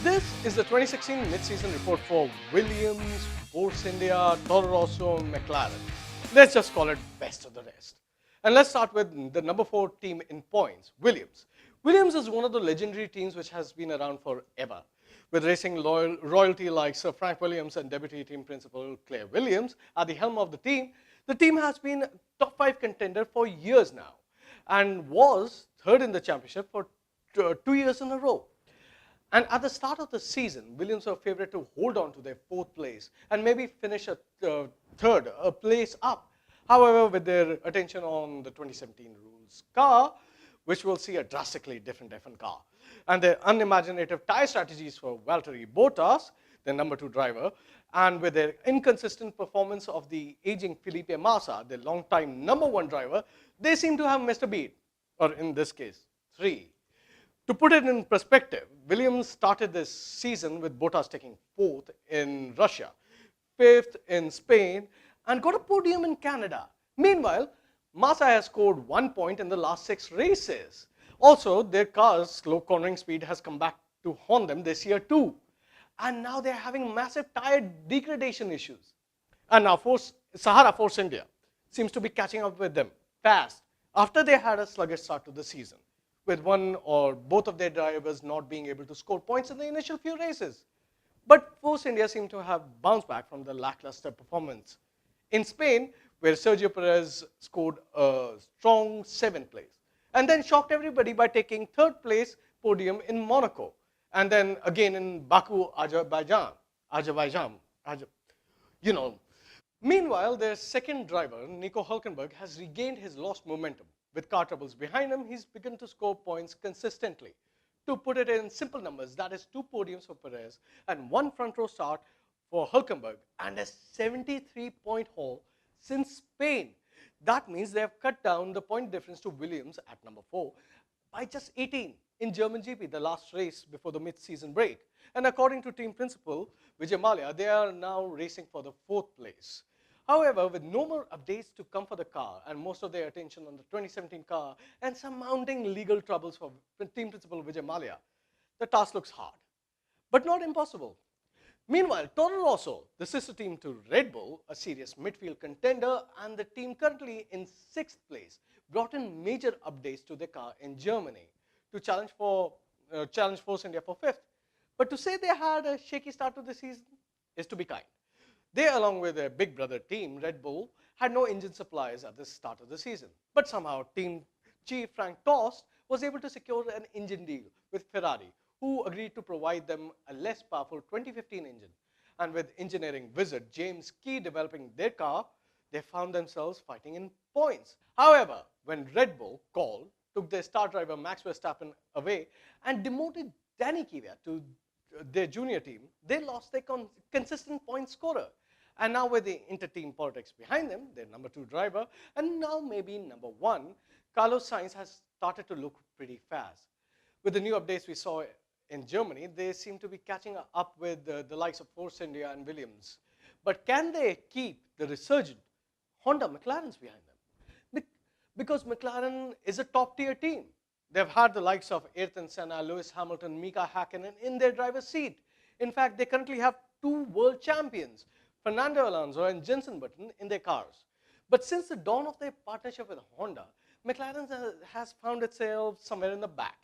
This is the 2016 mid-season report for Williams, Force India, Toro Rosso, McLaren. Let's just call it best of the rest. And let's start with the number 4 team in points, Williams. Williams is one of the legendary teams which has been around forever. With racing royalty like Sir Frank Williams and deputy team principal Claire Williams at the helm of the team has been a top 5 contender for years now and was third in the championship for 2 years in a row. And at the start of the season, Williams were favourite to hold on to their 4th place and maybe finish a third, a place up. However, with their attention on the 2017 rules car, which will see a drastically different F1 car, and their unimaginative tyre strategies for Valtteri Bottas, their number 2 driver, and with their inconsistent performance of the aging Felipe Massa, their long-time number 1 driver, they seem to have missed a beat, or in this case, 3. To put it in perspective, Williams started this season with Bottas taking 4th in Russia, 5th in Spain, and got a podium in Canada. Meanwhile, Massa has scored 1 point in the last 6 races. Also, their car's slow cornering speed has come back to haunt them this year too. And now they're having massive tire degradation issues. And now Sahara Force India seems to be catching up with them fast after they had a sluggish start to the season, with one or both of their drivers not being able to score points in the initial few races. But Force India seemed to have bounced back from the lackluster performance in Spain, where Sergio Perez scored a strong 7th place, and then shocked everybody by taking 3rd place podium in Monaco, and then again in Baku, Azerbaijan. Meanwhile, their 2nd driver, Nico Hülkenberg, has regained his lost momentum. With car troubles behind him, he's begun to score points consistently. To put it in simple numbers, that is 2 podiums for Perez and 1 front row start for Hülkenberg and a 73-point haul since Spain. That means they have cut down the point difference to Williams at number 4 by just 18 in German GP, the last race before the mid-season break. And according to team principal Vijay Mallya, they are now racing for the 4th place. However, with no more updates to come for the car and most of their attention on the 2017 car and some mounting legal troubles for team principal Vijay Mallya, the task looks hard, but not impossible. Meanwhile, Toro Rosso, the sister team to Red Bull, a serious midfield contender and the team currently in 6th place, brought in major updates to their car in Germany to challenge Force India for 5th. But to say they had a shaky start to the season is to be kind. They, along with their big brother team, Red Bull, had no engine supplies at the start of the season. But somehow, team chief Frank Tost was able to secure an engine deal with Ferrari, who agreed to provide them a less powerful 2015 engine. And with engineering wizard James Key developing their car, they found themselves fighting in points. However, when Red Bull took their star driver Max Verstappen away and demoted Danny Kvyat to their junior team, they lost their consistent point scorer. And now with the inter-team politics behind them, their number 2 driver, and now maybe number 1, Carlos Sainz has started to look pretty fast. With the new updates we saw in Germany, they seem to be catching up with the likes of Force India and Williams. But can they keep the resurgent Honda McLarens behind them? Because McLaren is a top-tier team. They've had the likes of Ayrton Senna, Lewis Hamilton, Mika Hakkinen in their driver's seat. In fact, they currently have 2 world champions, Fernando Alonso and Jenson Button, in their cars. But since the dawn of their partnership with Honda, McLaren has found itself somewhere in the back.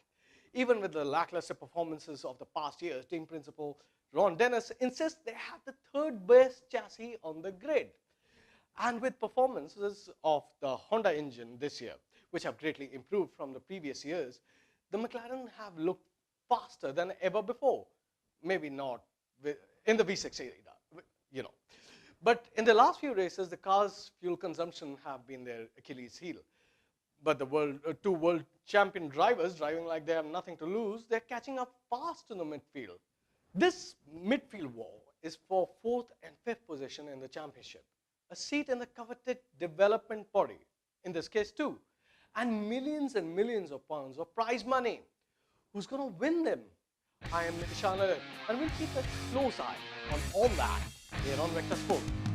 Even with the lackluster performances of the past years, team principal Ron Dennis insists they have the 3rd best chassis on the grid. And with performances of the Honda engine this year, which have greatly improved from the previous years, the McLaren have looked faster than ever before. Maybe not in the V6 era, But in the last few races, the car's fuel consumption have been their Achilles heel. But the 2 world champion drivers driving like they have nothing to lose, they're catching up fast in the midfield. This midfield war is for 4th and 5th position in the championship, a seat in the coveted development body, in this case too, and millions of pounds of prize money. Who's going to win them? I am Ishaan Lalit, and we'll keep a close eye on all that here on VEQTA Sport.